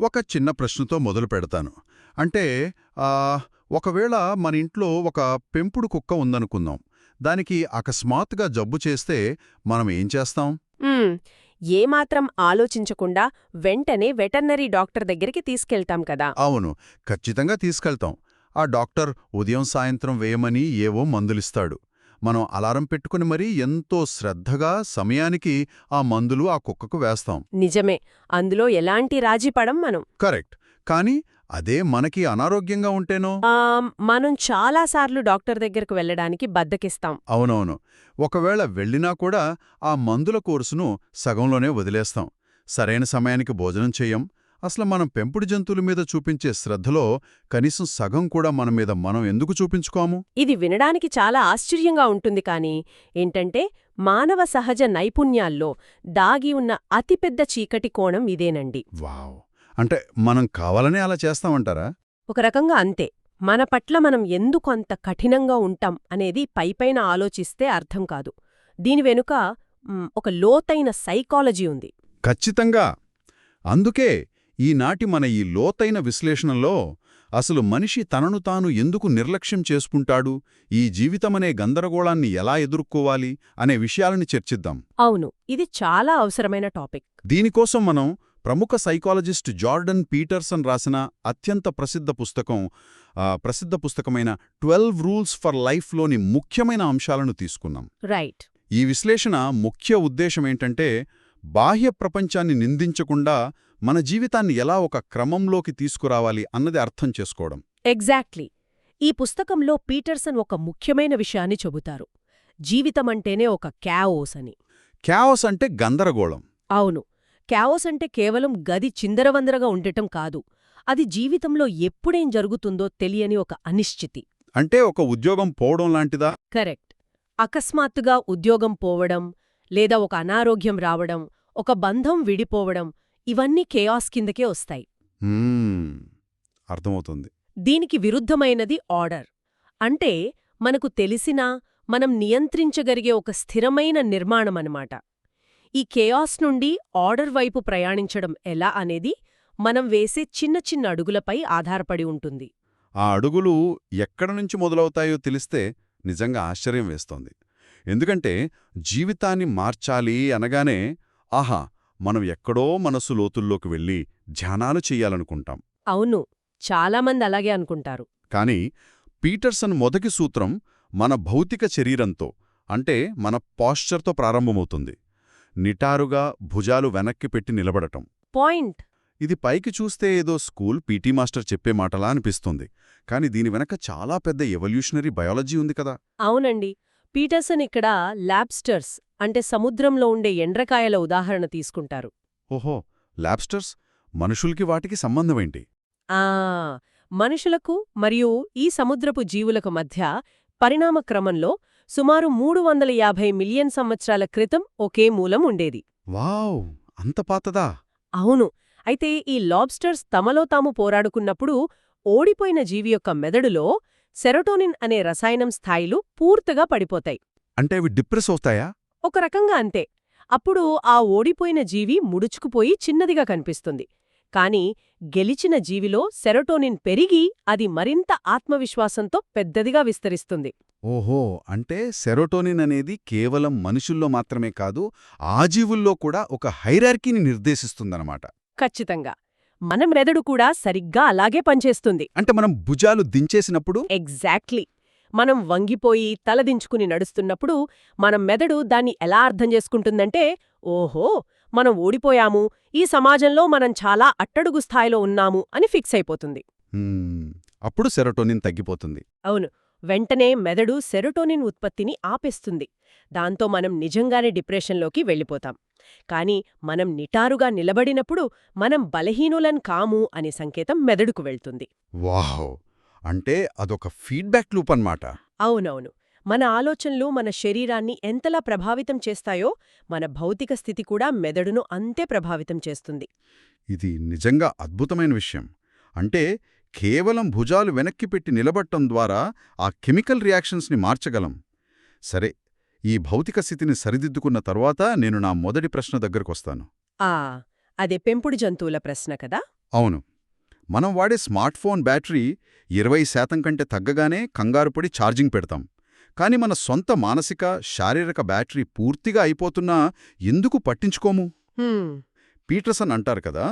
ఒక చిన్న ప్రశ్నతో మొదలు పెడతాను. అంటే ఆ, ఒకవేళ మన ఇంట్లో ఒక పెంపుడు కుక్క ఉందనుకుందాం. దానికి అకస్మాత్తుగా జబ్బు చేస్తే మనం ఏం చేస్తాం? మ్మ్. ఏమాత్రం ఆలోచించకుండా వెంటనే వెటర్నరీ డాక్టర్ దగ్గరికి తీసుకెళ్తాం కదా. అవును, ఖచ్చితంగా తీసుకెళ్తాం. ఆ డాక్టర్ ఉదయం సాయంత్రం వేయమని ఏవో మందులిస్తాడు. మనం అలారం పెట్టుకుని మరీ ఎంతో శ్రద్ధగా సమయానికి ఆ మందులు ఆ కుక్కకు వేస్తాం. నిజమే. అందులో ఎలాంటి రాజీపడం మనం. కరెక్ట్. కానీ అదే మనకి అనారోగ్యంగా ఉంటేనో? మనం చాలాసార్లు డాక్టర్ దగ్గరకు వెళ్ళడానికి బద్దకిస్తాం. అవునవును. ఒకవేళ వెళ్ళినా కూడా ఆ మందుల కోర్సును సగంలోనే వదిలేస్తాం. సరైన సమయానికి భోజనం చెయ్యం. అసలు మనం పెంపుడు జంతువుల మీద చూపించే శ్రద్ధలో కనీసం సగం కూడా మన మీద మనం ఎందుకు చూపించుకోము? ఇది వినడానికి చాలా ఆశ్చర్యంగా ఉంటుంది కానీ ఏంటంటే మానవ సహజ నైపుణ్యాల్లో దాగి ఉన్న అతిపెద్ద చీకటి కోణం ఇదేనండి. వావ్! అంటే మనం కావాలనే అలా చేస్తామంటారా? ఒక రకంగా అంతే. మన పట్ల మనం ఎందుకు అంత కఠినంగా ఉంటాం అనేది పైపైన ఆలోచిస్తే అర్థం కాదు. దీని వెనుక ఒక లోతైన సైకాలజీ ఉంది. ఖచ్చితంగా. అందుకే ఈనాటి మన ఈ లోతైన విశ్లేషణలో అసలు మనిషి తనను తాను ఎందుకు నిర్లక్ష్యం చేసుకుంటాడు, ఈ జీవితమనే గందరగోళాన్ని ఎలా ఎదుర్కోవాలి అనే విషయాలని చర్చిద్దాం. అవును, ఇది చాలా అవసరమైన టాపిక్. దీనికోసం మనం ప్రముఖ సైకాలజిస్ట్ జార్డన్ పీటర్సన్ రాసిన అత్యంత ప్రసిద్ధ పుస్తకమైన 12 రూల్స్ ఫర్ లైఫ్లోని ముఖ్యమైన అంశాలను తీసుకున్నాం. రైట్. ఈ విశ్లేషణ ముఖ్య ఉద్దేశమేంటంటే, బాహ్య ప్రపంచాన్ని నిందించకుండా మన జీవితాన్ని ఎలా ఒక క్రమంలోకి తీసుకురావాలి అన్నది అర్థం చేసుకోవడం. ఎగ్జాక్ట్లీ. ఈ పుస్తకంలో పీటర్సన్ ఒక ముఖ్యమైన విషయాన్ని చెబుతారు. జీవితమంటేనే ఒక క్యాఓస్ అని. క్యాఓస్ అంటే గందరగోళం. అవును. క్యాఓస్ అంటే కేవలం గది చిందరవందరగా ఉండటం కాదు. అది జీవితంలో ఎప్పుడేం జరుగుతుందో తెలియని ఒక అనిశ్చితి. అంటే ఒక ఉద్యోగం పోవడం లాంటిదా? కరెక్ట్. అకస్మాత్తుగా ఉద్యోగం పోవడం, లేదా ఒక అనారోగ్యం రావడం, ఒక బంధం విడిపోవడం, ఇవన్నీ కేయాస్ కిందకే వస్తాయి. మ్మ్, అర్థమవుతుంది. దీనికి విరుద్ధమైనది ఆర్డర్. అంటే మనకు తెలిసినా మనం నియంత్రించగలిగే ఒక స్థిరమైన నిర్మాణమనమాట. ఈ కేయాస్ నుండి ఆర్డర్ వైపు ప్రయాణించడం ఎలా అనేది మనం వేసే చిన్న చిన్న అడుగులపై ఆధారపడి ఉంటుంది. ఆ అడుగులు ఎక్కడ నుంచి మొదలవుతాయో తెలిస్తే నిజంగా ఆశ్చర్యం వేస్తోంది. ఎందుకంటే జీవితాన్ని మార్చాలి అనగానే ఆహా, మనం ఎక్కడో మనసు లోతుల్లోకి వెళ్ళి ధ్యానాలు చెయ్యాలనుకుంటాం. అవును, చాలామంది అలాగే అనుకుంటారు. కానీ పీటర్సన్ మొదటి సూత్రం మన భౌతిక శరీరంతో, అంటే మన పాశ్చర్తో ప్రారంభమవుతుంది. నిటారుగా భుజాలు వెనక్కి పెట్టి నిలబడటం. పాయింట్. ఇది పైకి చూస్తే ఏదో స్కూల్ పీటీ మాస్టర్ చెప్పే మాటలా అనిపిస్తుంది. కాని దీని వెనక చాలా పెద్ద ఎవల్యూషనరీ బయాలజీ ఉంది కదా. అవునండి. పీటర్సన్ ఇక్కడ లాబ్స్టర్స్ అంటే సముద్రంలో ఉండే ఎండ్రకాయల ఉదాహరణ తీసుకుంటారు. ఓహో, లాబ్స్టర్స్ మనుషులకి వాటికి సంబంధమేంటి? ఆ మనుషులకు మరియు ఈ సముద్రపు జీవులకు మధ్య పరిణామ క్రమంలో సుమారు 350 మిలియన్ సంవత్సరాల క్రితం ఒకే మూలం ఉండేది. వావ్, అంత పాతదా? అవును. అయితే ఈ లాబ్స్టర్స్ తమలో తాము పోరాడుకున్నప్పుడు ఓడిపోయిన జీవి యొక్క మెదడులో సెరోటోనిన్ అనే రసాయనం స్థాయిలు పూర్తిగా పడిపోతాయి. అంటే అవి డిప్రెస్ అవుతాయా? ఒక రకంగా అంతే. అప్పుడు ఆ ఓడిపోయిన జీవి ముడుచుకుపోయి చిన్నదిగా కనిపిస్తుంది. కాని గెలిచిన జీవిలో సెరోటోనిన్ పెరిగి అది మరింత ఆత్మవిశ్వాసంతో పెద్దదిగా విస్తరిస్తుంది. ఓహో, అంటే సెరోటోనిన్ అనేది కేవలం మనుషుల్లో మాత్రమే కాదు, ఆ జీవుల్లో కూడా ఒక హైరార్కీని నిర్దేశిస్తుందన్నమాట. ఖచ్చితంగా. మన మెదడు కూడా సరిగ్గా అలాగే పనిచేస్తుంది. అంటే మనం భుజాలు దించేసినప్పుడు? ఎగ్జాక్ట్లీ. మనం వంగిపోయి తలదించుకుని నడుస్తున్నప్పుడు మన మెదడు దాన్ని ఎలా అర్థం చేసుకుంటుందంటే, ఓహో, మనం ఓడిపోయాము, ఈ సమాజంలో మనం చాలా అట్టడుగు స్థాయిలో ఉన్నాము అని ఫిక్స్ అయిపోతుంది. అప్పుడు సెరోటోనిన్ తగ్గిపోతుంది. అవును. వెంటనే మెదడు సెరోటోనిన్ ఉత్పత్తిని ఆపేస్తుంది. దాంతో మనం నిజంగానే డిప్రెషన్లోకి వెళ్ళిపోతాం. కాని మనం నిటారుగా నిలబడినప్పుడు మనం బలహీనులం కాము అనే సంకేతం మెదడుకు వెళ్తుంది. వావ్! అంటే అదొక ఫీడ్బ్యాక్ లూప్ అన్నమాట. అవునవును. మన ఆలోచనలు మన శరీరాన్ని ఎంతలా ప్రభావితం చేస్తాయో మన భౌతిక స్థితి కూడా మెదడును అంతే ప్రభావితం చేస్తుంది. ఇది నిజంగా అద్భుతమైన విషయం. అంటే కేవలం భుజాలు వెనక్కి పెట్టి నిలబడటం ద్వారా ఆ కెమికల్ రియాక్షన్స్ని మార్చగలం. సరే, ఈ భౌతిక స్థితిని సరిదిద్దుకున్న తర్వాత నేను నా మొదటి ప్రశ్న దగ్గరకొస్తాను. అదే పెంపుడు జంతువుల ప్రశ్న కదా. అవును. మనం వాడే స్మార్ట్ ఫోన్ బ్యాటరీ 20% కంటే తగ్గగానే కంగారుపడి ఛార్జింగ్ పెడతాం. కానీ మన సొంత మానసిక, శారీరక బ్యాటరీ పూర్తిగా అయిపోతున్నా ఎందుకు పట్టించుకోము? హ్మ్. పీటర్సన్ అంటారు కదా,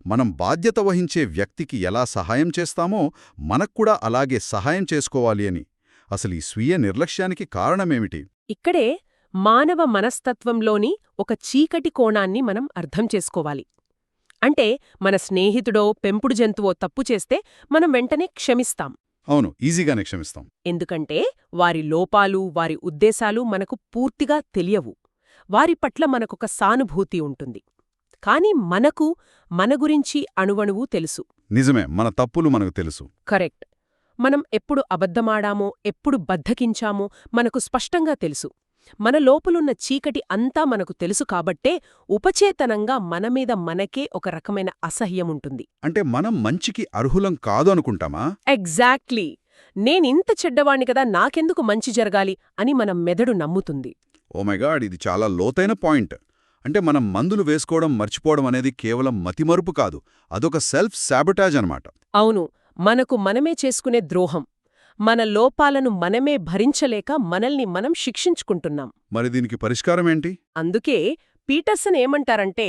మనం బాధ్యత వహించే వ్యక్తికి ఎలా సహాయం చేస్తామో మనక్కూడా అలాగే సహాయం చేసుకోవాలి అని. అసలు ఈ స్వీయ నిర్లక్ష్యానికి కారణమేమిటి? ఇక్కడే మానవ మనస్తత్వంలోని ఒక చీకటి కోణాన్ని మనం అర్థం చేసుకోవాలి. అంటే మన స్నేహితుడో పెంపుడు జంతువో తప్పు చేస్తే మనం వెంటనే క్షమిస్తాం. అవును, ఈజీగానే క్షమిస్తాం. ఎందుకంటే వారి లోపాలు, వారి ఉద్దేశాలు మనకు పూర్తిగా తెలియవు. వారి పట్ల మనకొక సానుభూతి ఉంటుంది. కాని మనకు మన గురించి అణువణువు తెలుసు. నిజమే, మన తప్పులు మనకు తెలుసు. కరెక్ట్. మనం ఎప్పుడు అబద్ధమాడామో, ఎప్పుడు బద్ధకించామో మనకు స్పష్టంగా తెలుసు. మన లోపలున్న చీకటి అంతా మనకు తెలుసు కాబట్టే ఉపచేతనంగా మనమీద మనకే ఒక రకమైన అసహ్యముంటుంది. అంటే మనం మంచికి అర్హులం కాదు అనుకుంటామా? ఎగ్జాక్ట్లీ. నేనింత చెడ్డవాణ్ణి కదా, నాకెందుకు మంచి జరగాలి అని మన మెదడు నమ్ముతుంది. ఓ మై గాడ్, ఇది చాలా లోతైన పాయింట్. అంటే మనం మందులు వేసుకోవడం మర్చిపోవడం అనేది కేవలం మతిమరుపు కాదు, అదొక సెల్ఫ్ శాబొటాజ్ అన్నమాట. అవును, మనకు మనమే చేసుకునే ద్రోహం. మన లోపాలను మనమే భరించలేక మనల్ని మనం శిక్షించుకుంటున్నాం. మరి దీనికి పరిష్కారమేంటి? అందుకే పీటర్సన్ ఏమంటారంటే,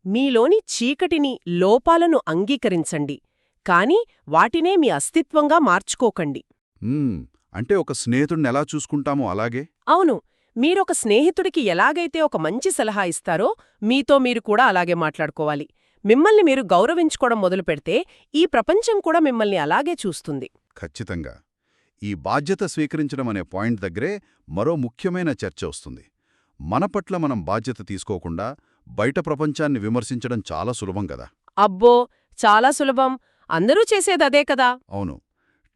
మీలోని చీకటిని, లోపాలను అంగీకరించండి, కాని వాటినే మీ అస్తిత్వంగా మార్చుకోకండి. అంటే ఒక స్నేహితుడిని ఎలా చూసుకుంటామో అలాగే? అవును, మీరొక స్నేహితుడికి ఎలాగైతే ఒక మంచి సలహా ఇస్తారో, మీతో మీరు కూడా అలాగే మాట్లాడుకోవాలి. మిమ్మల్ని మీరు గౌరవించుకోవడం మొదలుపెడితే ఈ ప్రపంచం కూడా మిమ్మల్ని అలాగే చూస్తుంది. ఖచ్చితంగా. ఈ బాధ్యత స్వీకరించడం అనే పాయింట్ దగ్గరే మరో ముఖ్యమైన చర్చ వస్తుంది. మన పట్ల మనం బాధ్యత తీసుకోకుండా బయట ప్రపంచాన్ని విమర్శించడం చాలా సులభం కదా. అబ్బో, చాలా సులభం. అందరూ చేసేదదే కదా. అవును,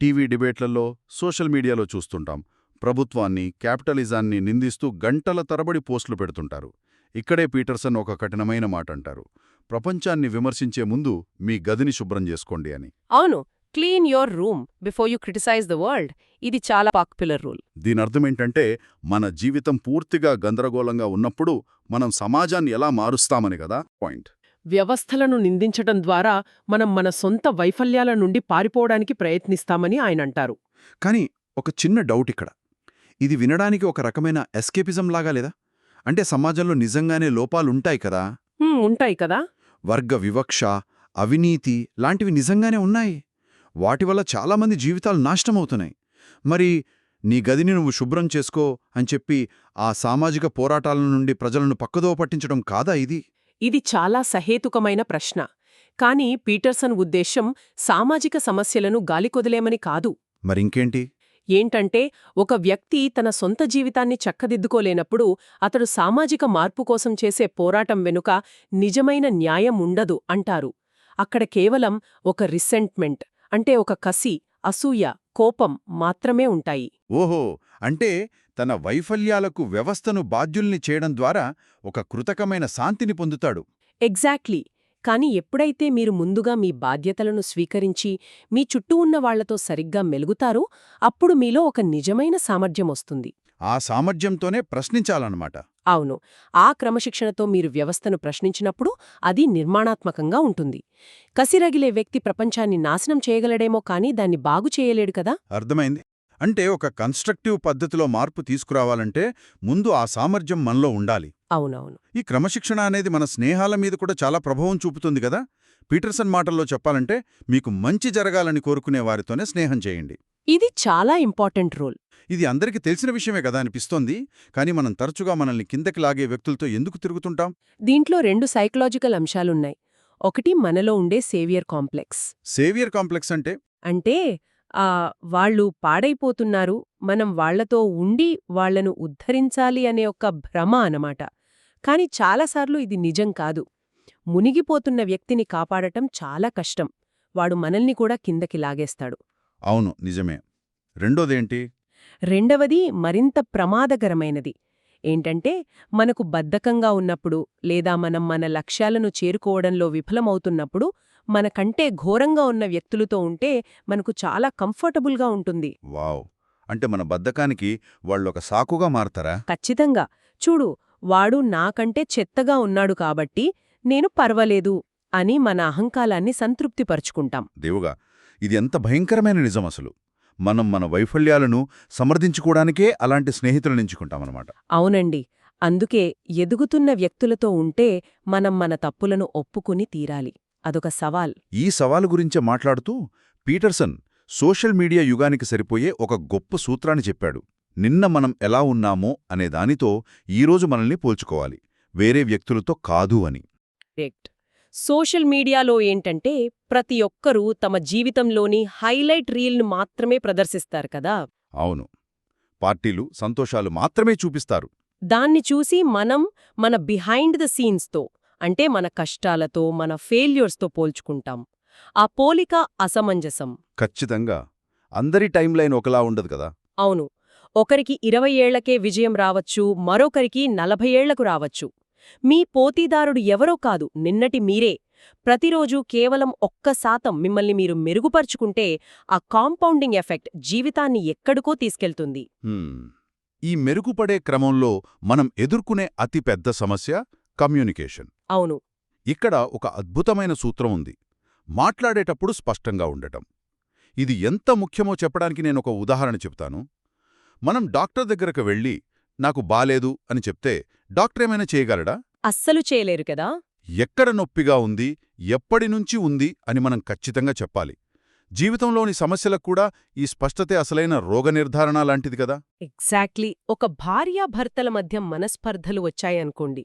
టీవీ డిబేట్లలో, సోషల్ మీడియాలో చూస్తుంటాం. ప్రభుత్వాన్ని, క్యాపిటలిజాన్ని నిందిస్తూ గంటల తరబడి పోస్టులు పెడుతుంటారు. ఇక్కడే పీటర్సన్ ఒక కఠినమైన మాట అంటారు: ప్రపంచాన్ని విమర్శించే ముందు మీ గదిని శుభ్రం చేసుకోండి అని. అవును, clean your room before you criticise the world. ఇది చాలా పాపులర్ రూల్. దీనర్థమేంటంటే, మన జీవితం పూర్తిగా గందరగోళంగా ఉన్నప్పుడు మనం సమాజాన్ని ఎలా మారుస్తామని కదా పాయింట్. వ్యవస్థలను నిందించటం ద్వారా మనం మన సొంత వైఫల్యాల నుండి పారిపోవడానికి ప్రయత్నిస్తామని ఆయనంటారు. కానీ ఒక చిన్న డౌట్ ఇక్కడ. ఇది వినడానికి ఒక రకమైన ఎస్కేపిజం లాగా లేదా? అంటే సమాజంలో నిజంగానే లోపాలుంటాయి కదా. ఉంటాయి కదా. వర్గ వివక్ష, అవినీతి లాంటివి నిజంగానే ఉన్నాయి. వాటి వల్ల చాలామంది జీవితాలు నాశనమవుతున్నాయి. మరి నీ గదిని నువ్వు శుభ్రం చేసుకో అని చెప్పి ఆ సామాజిక పోరాటాల నుండి ప్రజలను పక్కదోవ పట్టించడం కాదా ఇది? ఇది చాలా సహేతుకమైన ప్రశ్న. కానీ పీటర్సన్ ఉద్దేశం సామాజిక సమస్యలను గాలికొదిలేమని కాదు. మరింకేంటి? ఏంటంటే, ఒక వ్యక్తి తన సొంత జీవితాన్ని చక్కదిద్దుకోలేనప్పుడు అతడు సామాజిక మార్పు కోసం చేసే పోరాటం వెనుక నిజమైన న్యాయం ఉండదు అంటారు. అక్కడ కేవలం ఒక రిసెంట్మెంట్, అంటే ఒక కసి, అసూయ, కోపం మాత్రమే ఉంటాయి. ఓహో, అంటే తన వైఫల్యాలకు వ్యవస్థను బాధ్యుల్ని చేయడం ద్వారా ఒక కృతకమైన శాంతిని పొందుతాడు. ఎగ్జాక్ట్లీ. కాని ఎప్పుడైతే మీరు ముందుగా మీ బాధ్యతలను స్వీకరించి మీ చుట్టూ ఉన్న వాళ్లతో సరిగ్గా మెలుగుతారో అప్పుడు మీలో ఒక నిజమైన సామర్థ్యమొస్తుంది. ఆ సామర్థ్యంతోనే ప్రశ్నించాలన్నమాట. అవును, ఆ క్రమశిక్షణతో మీరు వ్యవస్థను ప్రశ్నించినప్పుడు అది నిర్మాణాత్మకంగా ఉంటుంది. కసిరగిలే వ్యక్తి ప్రపంచాన్ని నాశనం చేయగలడేమో కానీ దాన్ని బాగు చేయలేడు కదా. అర్థమైంది. అంటే ఒక కన్స్ట్రక్టివ్ పద్ధతిలో మార్పు తీసుకురావాలంటే ముందు ఆ సామర్థ్యం మనలో ఉండాలి. అవునవును. ఈ క్రమశిక్షణ అనేది మన స్నేహాల మీద కూడా చాలా ప్రభావం చూపుతుంది కదా. పీటర్సన్ మాటల్లో చెప్పాలంటే, మీకు మంచి జరగాలని కోరుకునే వారితోనే స్నేహం చేయండి. ఇది చాలా ఇంపార్టెంట్ రూల్. ఇది అందరికీ తెలిసిన విషయమే కదా అనిపిస్తోంది. కానీ మనం తరచుగా మనల్ని కిందకి లాగే వ్యక్తులతో ఎందుకు తిరుగుతుంటాం? దీంట్లో 2 సైకలాజికల్ అంశాలున్నాయి. ఒకటి మనలో ఉండే సేవియర్ కాంప్లెక్స్. సేవియర్ కాంప్లెక్స్ అంటే వాళ్ళు పాడైపోతున్నారు, మనం వాళ్లతో ఉండి వాళ్లను ఉద్ధరించాలి అనే ఒక భ్రమ అనమాట. కాని చాలాసార్లు ఇది నిజం కాదు. మునిగిపోతున్న వ్యక్తిని కాపాడటం చాలా కష్టం. వాడు మనల్ని కూడా కిందకి లాగేస్తాడు. అవును, నిజమే. రెండోదేంటి? రెండవది మరింత ప్రమాదకరమైనది. ఏంటంటే, మనకు బద్ధకంగా ఉన్నప్పుడు లేదా మనం మన లక్ష్యాలను చేరుకోవడంలో విఫలమవుతున్నప్పుడు మనకంటే ఘోరంగా ఉన్న వ్యక్తులతో ఉంటే మనకు చాలా కంఫర్టబుల్గా ఉంటుంది. వావ్! అంటే మన బద్ధకానికి వాళ్ళొక సాకుగా మారతారా? ఖచ్చితంగా. చూడు, వాడు నాకంటే చెత్తగా ఉన్నాడు కాబట్టి నేను పర్వాలేదు అని మన అహంకాలాన్ని సంతృప్తిపరుచుకుంటాం. దేవుగా, ఇది ఎంత భయంకరమైన నిజం అసలు. మనం మన వైఫల్యాలను సమర్థించుకోవడానికే అలాంటి స్నేహితులను ఎంచుకుంటామన్నమాట. అవునండి. అందుకే ఎదుగుతున్న వ్యక్తులతో ఉంటే మనం మన తప్పులను ఒప్పుకుని తీరాలి. అదొక సవాల్. ఈ సవాలు గురించే మాట్లాడుతూ పీటర్సన్ సోషల్ మీడియా యుగానికి సరిపోయే ఒక గొప్ప సూత్రాన్ని చెప్పాడు. నిన్న మనం ఎలా ఉన్నామో అనే దానితో ఈరోజు మనల్ని పోల్చుకోవాలి, వేరే వ్యక్తులతో కాదు అని. కరెక్ట్. సోషల్ మీడియాలో ఏంటంటే ప్రతి ఒక్కరూ తమ జీవితంలోని హైలైట్ రీల్ను మాత్రమే ప్రదర్శిస్తారు కదా. అవును, పార్టీలు, సంతోషాలు మాత్రమే చూపిస్తారు. దాన్ని చూసి మనం మన బిహైండ్ ద సీన్స్తో, అంటే మన కష్టాలతో, మన ఫెయిల్యూర్స్తో పోల్చుకుంటాం. ఆ పోలిక అసమంజసం. ఖచ్చితంగా. అందరి టైంలైన్ ఒకలా ఉండదు కదా. అవును. ఒకరికి 20 ఏళ్లకే విజయం రావచ్చు, మరొకరికి 40 ఏళ్లకు రావచ్చు. మీ పోటీదారుడు ఎవరో కాదు, నిన్నటి మీరే. ప్రతిరోజూ కేవలం 1% మిమ్మల్ని మీరు మెరుగుపరుచుకుంటే ఆ కాంపౌండింగ్ ఎఫెక్ట్ జీవితాన్ని ఎక్కడికో తీసుకెళ్తుంది. ఈ మెరుగుపడే క్రమంలో మనం ఎదుర్కొనే అతిపెద్ద సమస్య కమ్యూనికేషన్. అవును. ఇక్కడ ఒక అద్భుతమైన సూత్రం ఉంది: మాట్లాడేటప్పుడు స్పష్టంగా ఉండటం. ఇది ఎంత ముఖ్యమో చెప్పడానికి నేనొక ఉదాహరణ చెప్తాను. మనం డాక్టర్ దగ్గరకు వెళ్ళి నాకు బాలేదు అని చెప్తే డాక్టర్ ఏమైనా చేయగలడా? అస్సలు చేయలేరు కదా. ఎక్కడ నొప్పిగా ఉంది, ఎప్పటినుంచి ఉంది అని మనం ఖచ్చితంగా చెప్పాలి. జీవితంలోని సమస్యలకు కూడా ఈ స్పష్టతే అసలైన రోగ నిర్ధారణ లాంటిది కదా. ఎగ్జాక్ట్లీ. ఒక భార్యాభర్తల మధ్య మనస్పర్ధలు వచ్చాయనుకోండి,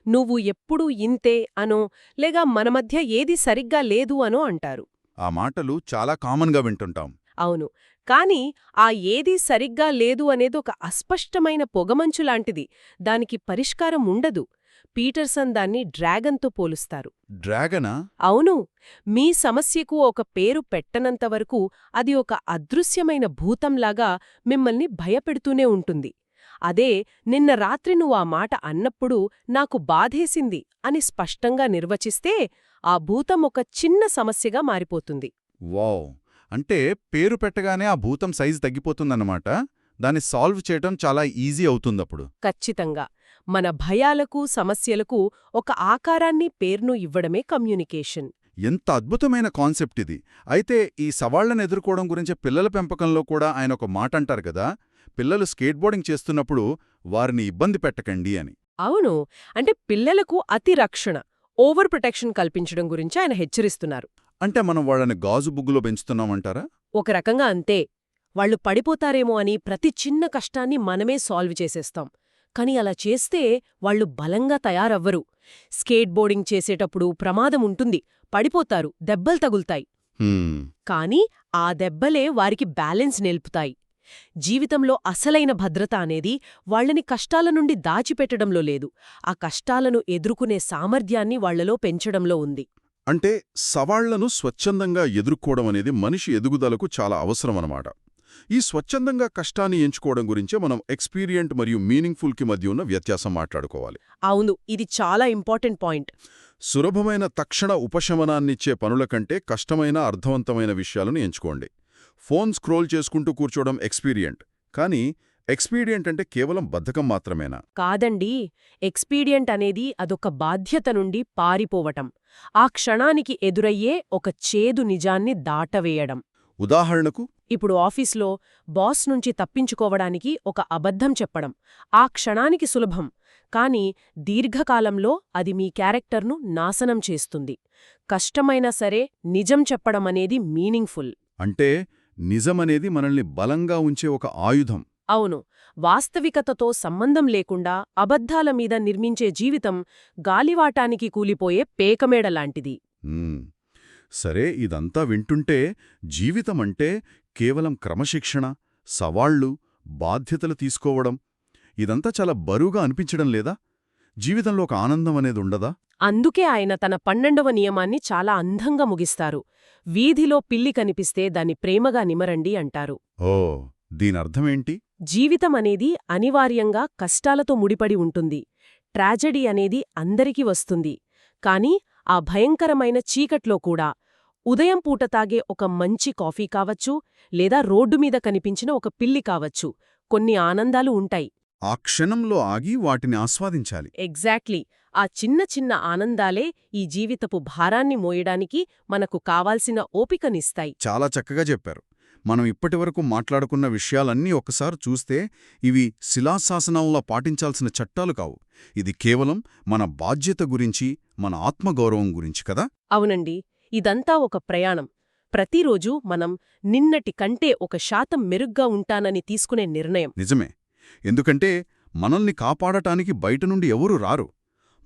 నువ్వు ఎప్పుడూ ఇంతే అనో, లేక మన మధ్య ఏదీ సరిగ్గా లేదు అనో అంటారు. ఆ మాటలు చాలా కామన్గా వింటుంటాం. అవును. కాని ఆ ఏదీ సరిగ్గా లేదు అనేది ఒక అస్పష్టమైన పొగమంచులాంటిది. దానికి పరిష్కారం ఉండదు. పీటర్సన్ దాన్ని డ్రాగన్తో పోలుస్తారు. డ్రాగనా? అవును. మీ సమస్యకు ఒక పేరు పెట్టనంతవరకు అది ఒక అదృశ్యమైన భూతంలాగా మిమ్మల్ని భయపెడుతూనే ఉంటుంది. అదే నిన్న రాత్రి నువ్వు ఆ మాట అన్నప్పుడు నాకు బాధేసింది అని స్పష్టంగా నిర్వచిస్తే ఆ భూతం ఒక చిన్న సమస్యగా మారిపోతుంది. వావ్! అంటే పేరు పెట్టగానే ఆ భూతం సైజు తగ్గిపోతుందన్నమాట. దాన్ని సాల్వ్ చేయటం చాలా ఈజీ అవుతుందప్పుడు. ఖచ్చితంగా. మన భయాలకు, సమస్యలకు ఒక ఆకారాన్ని, పేరును ఇవ్వడమే కమ్యూనికేషన్. ఎంత అద్భుతమైన కాన్సెప్ట్ ఇది. అయితే ఈ సవాళ్లను ఎదుర్కోవడం గురించి పిల్లల పెంపకంలో కూడా ఆయన ఒక మాట అంటారు కదా: పిల్లలు స్కేట్బోర్డింగ్ చేస్తున్నప్పుడు వారిని ఇబ్బంది పెట్టకండి అని. అవును. అంటే పిల్లలకు అతి రక్షణ, ఓవర్ ప్రొటెక్షన్ కల్పించడం గురించి ఆయన హెచ్చరిస్తున్నారు. అంటే మనం వాళ్ళని గాజు బుగ్గులో పెంచుతున్నామంటారా? ఒక రకంగా అంతే. వాళ్ళు పడిపోతారేమో అని ప్రతి చిన్న కష్టాన్ని మనమే సాల్వ్ చేసేస్తాం. కాని అలా చేస్తే వాళ్ళు బలంగా తయారవ్వరు. స్కేట్బోర్డింగ్ చేసేటప్పుడు ప్రమాదం ఉంటుంది, పడిపోతారు, దెబ్బలు తగులుతాయి. కాని ఆ దెబ్బలే వారికి బ్యాలెన్స్ నేర్పుతాయి. జీవితంలో అసలైన భద్రత అనేది వాళ్ళని కష్టాల నుండి దాచిపెట్టడంలో లేదు, ఆ కష్టాలను ఎదుర్కొనే సామర్థ్యాన్ని వాళ్లలో పెంచడంలో ఉంది. అంటే సవాళ్లను స్వచ్ఛందంగా ఎదుర్కోవడం అనేది మనిషి ఎదుగుదలకు చాలా అవసరమన్నమాట. ఈ స్వచ్ఛందంగా కష్టాన్ని ఎంచుకోవడం గురించే మనం ఎక్స్పీరియంట్ మరియు మీనింగ్ఫుల్కి మధ్య ఉన్న వ్యత్యాసం మాట్లాడుకోవాలి. అవును, ఇది చాలా ఇంపార్టెంట్ పాయింట్. సులభమైన తక్షణ ఉపశమనాన్నిచ్చే పనుల కంటే కష్టమైన అర్థవంతమైన విషయాలను ఎంచుకోండి. ఫోన్ స్క్రోల్ చేసుకుంటూ కూర్చోవడం ఎక్స్పీరియంట్, కానీ ఎక్స్పీడియంట్ అంటే కేవలం బద్ధకం మాత్రమేనా? కాదండి. ఎక్స్పీడియంట్ అనేది అదొక బాధ్యత నుండి పారిపోవటం, ఆ క్షణానికి ఎదురయ్యే ఒక చేదు నిజాన్ని దాటవేయడం. ఉదాహరణకు, ఇప్పుడు ఆఫీస్లో బాస్ నుంచి తప్పించుకోవడానికి ఒక అబద్ధం చెప్పడం ఆ క్షణానికి సులభం, కానీ దీర్ఘకాలంలో అది మీ క్యారెక్టర్ను నాశనం చేస్తుంది. కష్టమైనా సరే నిజం చెప్పడం అనేది మీనింగ్ఫుల్. అంటే నిజమనేది మనల్ని బలంగా ఉంచే ఒక ఆయుధం. అవును. వాస్తవికతతో సంబంధం లేకుండా అబద్ధాల మీద నిర్మించే జీవితం గాలివాటానికి కూలిపోయే పేకమేడలాంటిది. సరే, ఇదంతా వింటుంటే జీవితమంటే కేవలం క్రమశిక్షణ, సవాళ్లు, బాధ్యతలు తీసుకోవడం, ఇదంతా చాలా బరువుగా అనిపించడం లేదా? జీవితంలో ఒక ఆనందం అనేది ఉండదా? అందుకే ఆయన తన 12వ నియమాన్ని చాలా అందంగా ముగిస్తారు. వీధిలో పిల్లి కనిపిస్తే దాన్ని ప్రేమగా నిమరండి అంటారు. ఓ, దీనర్థమేంటి? జీవితం అనేది అనివార్యంగా కష్టాలతో ముడిపడి ఉంటుంది. ట్రాజెడీ అనేది అందరికీ వస్తుంది. కాని ఆ భయంకరమైన చీకట్లో కూడా ఉదయం పూట తాగే ఒక మంచి కాఫీ కావచ్చు, లేదా రోడ్డు మీద కనిపించిన ఒక పిల్లి కావచ్చు, కొన్ని ఆనందాలు ఉంటాయి. ఆ క్షణంలో ఆగి వాటిని ఆస్వాదించాలి. ఎగ్జాక్ట్లీ. ఆ చిన్న చిన్న ఆనందాలే ఈ జీవితపు భారాన్ని మోయడానికి మనకు కావాల్సిన ఓపికనిస్తాయి. చాలా చక్కగా చెప్పారు. మనం ఇప్పటివరకు మాట్లాడుకున్న విషయాలన్నీ ఒకసారి చూస్తే ఇవి శిలాశాసనంలా పాటించాల్సిన చట్టాలు కావు. ఇది కేవలం మన బాధ్యత గురించి, మన ఆత్మగౌరవం గురించి కదా. అవునండి, ఇదంతా ఒక ప్రయాణం. ప్రతిరోజూ మనం నిన్నటి కంటే 1% మెరుగ్గా ఉంటానని తీసుకునే నిర్ణయం. నిజమే. ఎందుకంటే మనల్ని కాపాడటానికి బయట నుండి ఎవరూ రారు.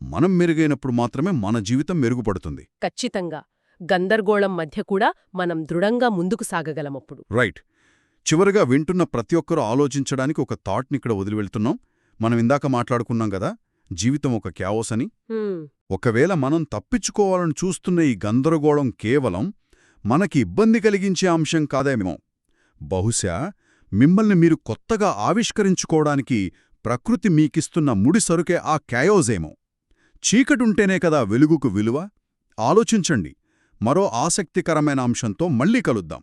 మనం మెరుగైనప్పుడు మాత్రమే మన జీవితం మెరుగుపడుతుంది. ఖచ్చితంగా. గందరగోళం మధ్య కూడా మనం దృఢంగా ముందుకు సాగగలమప్పుడు. రైట్. చివరగా వింటున్న ప్రతి ఒక్కరూ ఆలోచించడానికి ఒక థాట్నిక్కడ వదిలివెళ్తున్నాం. మనం ఇందాక మాట్లాడుకున్నాం గదా, జీవితం ఒక క్యావోస్ అని. ఒకవేళ మనం తప్పించుకోవాలని చూస్తున్న ఈ గందరగోళం కేవలం మనకి ఇబ్బంది కలిగించే అంశం కాదేమో. బహుశా మిమ్మల్ని మీరు కొత్తగా ఆవిష్కరించుకోవడానికి ప్రకృతి మీకిస్తున్న ముడిసరుకే ఆ క్యాయోజేమో. చీకటుంటేనే కదా వెలుగుకు విలువ. ఆలోచించండి. మరో ఆసక్తికరమైన అంశంతో మళ్ళీ కలుద్దాం.